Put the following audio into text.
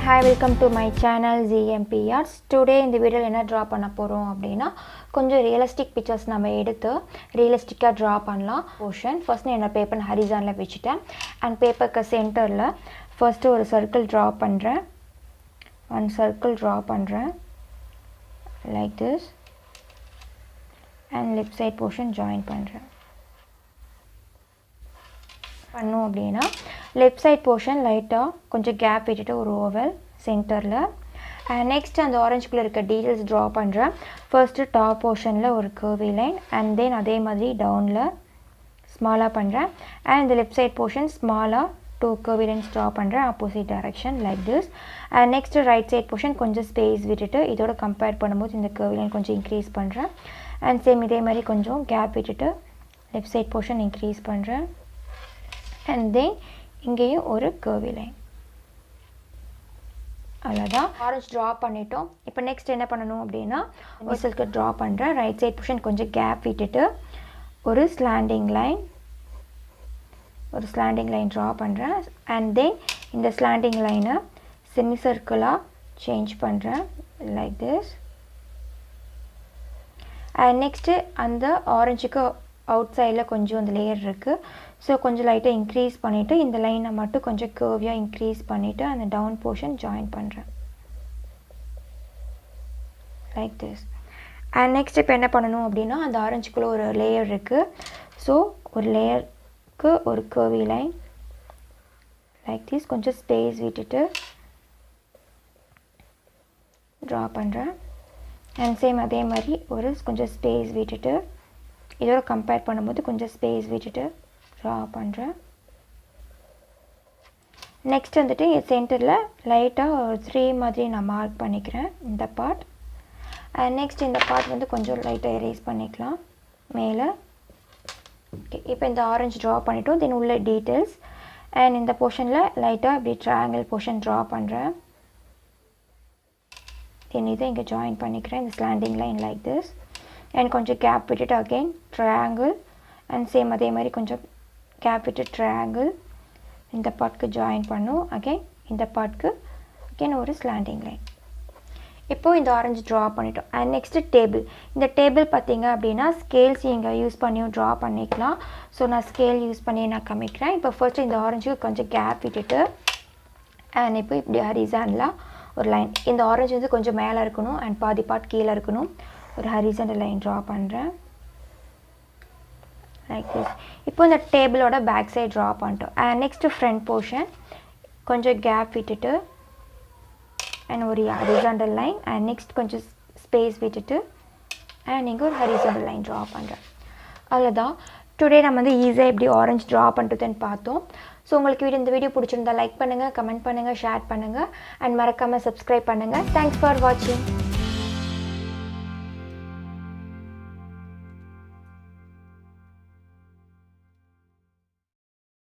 Hi, welcome to my channel G.M.P. Today in the video என்ன draw பண்ண போறோம் அப்படினா கொஞ்சம் realistic pictures நம்ம எடுத்து realistic-ஆ draw பண்ணலாம். Portion first நான் என்ன paper horizontal-ல வெச்சிட்டேன் and paper-க்கு center-ல first ஒரு circle draw பண்றேன். One circle draw பண்றேன் like this and left side portion join பண்றேன். பண்ணோம் அப்படினா left side portion லைட்டா கொஞ்சம் கேப் விட்டுட்டு ஒரு ஓவல் சென்டர்ல and next அந்த ஆரஞ்சு கலர் இருக்க டீடைல்ஸ் draw பண்றேன். first top portionல ஒரு curvy line and then அதே மாதிரி downல ஸ்மாலா பண்றேன் and the left side portion ஸ்மாலா two curvy lines draw பண்றேன் opposite direction like this and next right side portion கொஞ்சம் ஸ்பேஸ் விட்டுட்டு இதோட கம்பேர் பண்ணும்போது இந்த curvy line கொஞ்சம் increase பண்றேன் and same இதே மாதிரி கொஞ்சம் கேப் விட்டுட்டு left side portion increase பண்றேன் and then இங்கேயும் ஒரு curvy line அவ்வளவுதான் ஆரஞ்சு draw பண்ணிட்டோம் இப்போ நெக்ஸ்ட் என்ன பண்ணனும் அப்படினா மிசல்க்கு draw பண்றேன் ரைட் சைடு portion கொஞ்சம் கேப் விட்டுட்டு ஒரு ஸ்லாண்டிங் லைன் draw பண்றேன் and then இந்த ஸ்லாண்டிங் லைனை செமி சர்க்கிளா சேஞ்ச் பண்றேன் like this and next அந்த ஆரஞ்சுக்கு அவுட் சைடுல கொஞ்சம் அந்த லேயர் இருக்கு சோ கொஞ்சம் லைட்டா இன்கிரீஸ் பண்ணிட்டு இந்த லைனை மட்டும் கொஞ்சம் கர்வியா இன்கிரீஸ் பண்ணிட்டு அந்த டவுன் போர்ஷன் ஜாயின் பண்றேன் like this and next இப்போ என்ன பண்ணனும் அப்படினா அந்த ஆரஞ்சுக்குள்ள ஒரு லேயர் இருக்கு சோ ஒரு லேயருக்கு ஒரு கர்வி லைன் like this கொஞ்சம் ஸ்பேஸ் விட்டுட்டு draw பண்றேன் and same அதே மாதிரி ஒரு கொஞ்சம் ஸ்பேஸ் விட்டுட்டு இதோட கம்பேர் பண்ணும்போது கொஞ்சம் ஸ்பேஸ் விட்டுட்டு draw பண்றேன் நெக்ஸ்ட் வந்துட்டு சென்டர்ல லைட்டா ஒரு 3 மாதிரி நான் மார்க் பண்ணிக்கிறேன் இந்த பார்ட் and next இந்த பார்ட் வந்து கொஞ்சம் லைட்டா எரேஸ் பண்ணிக்கலாம் மேல ஓகே இப்போ இந்த ஆரஞ்சு draw பண்ணிட்டோம் தென் உள்ள டீடைல்ஸ் and இந்த போர்ஷன்ல லைட்டா இப்படி ட்ரையாங்கிள் போர்ஷன் draw பண்றேன் தென் இதை இங்க ஜாயின் பண்ணிக்கிறேன் இந்த slanting line like this and கொஞ்சம் கேப் விட்டுட்டு again triangle and same அதே மாதிரி கொஞ்சம் கேப் விட்டு triangle இந்த பார்ட்க்கு ஜாயின் பண்ணனும் again இந்த பார்ட்க்கு again ஒரு ஸ்லாண்டிங் லைன் இப்போ இந்த ஆரஞ்சு draw பண்ணிட்டோம் and next டேபிள் இந்த டேபிள் பாத்தீங்க அப்படினா ஸ்கேல்ஸ் நீங்க யூஸ் பண்ணி draw பண்ணிக்கலாம் சோ நான் ஸ்கேல் யூஸ் பண்ணி நான் காமிக்கிறேன் இப்போ ஃபர்ஸ்ட் இந்த ஆரஞ்சுக்கு கொஞ்சம் கேப் விட்டுட்டு and இப்போ இப்படி ஹரிசான்லா ஒரு லைன் இந்த ஆரஞ்சு வந்து கொஞ்சம் மேல இருக்கணும் and பாதி பார்ட் கீழ இருக்கணும் ஒரு horizontal line draw பண்றேன் like this இப்போ இந்த டேபிளோட பேக் சைடு draw பண்ணிட்டோம் and next front portion கொஞ்சம் கேப் விட்டுட்டு and ஒரு horizontal line and next கொஞ்சம் ஸ்பேஸ் விட்டுட்டு and இங்க ஒரு horizontal line draw பண்றேன் அவ்வளவுதான் டுடே நம்ம வந்து ஈஸியா எப்படி ஆரஞ்சு draw பண்றதுன்னு பார்த்தோம் சோ உங்களுக்கு இந்த வீடியோ பிடிச்சிருந்தா லைக் பண்ணுங்க கமெண்ட் பண்ணுங்க ஷேர் பண்ணுங்க and மறக்காம subscribe பண்ணுங்க thanks for watching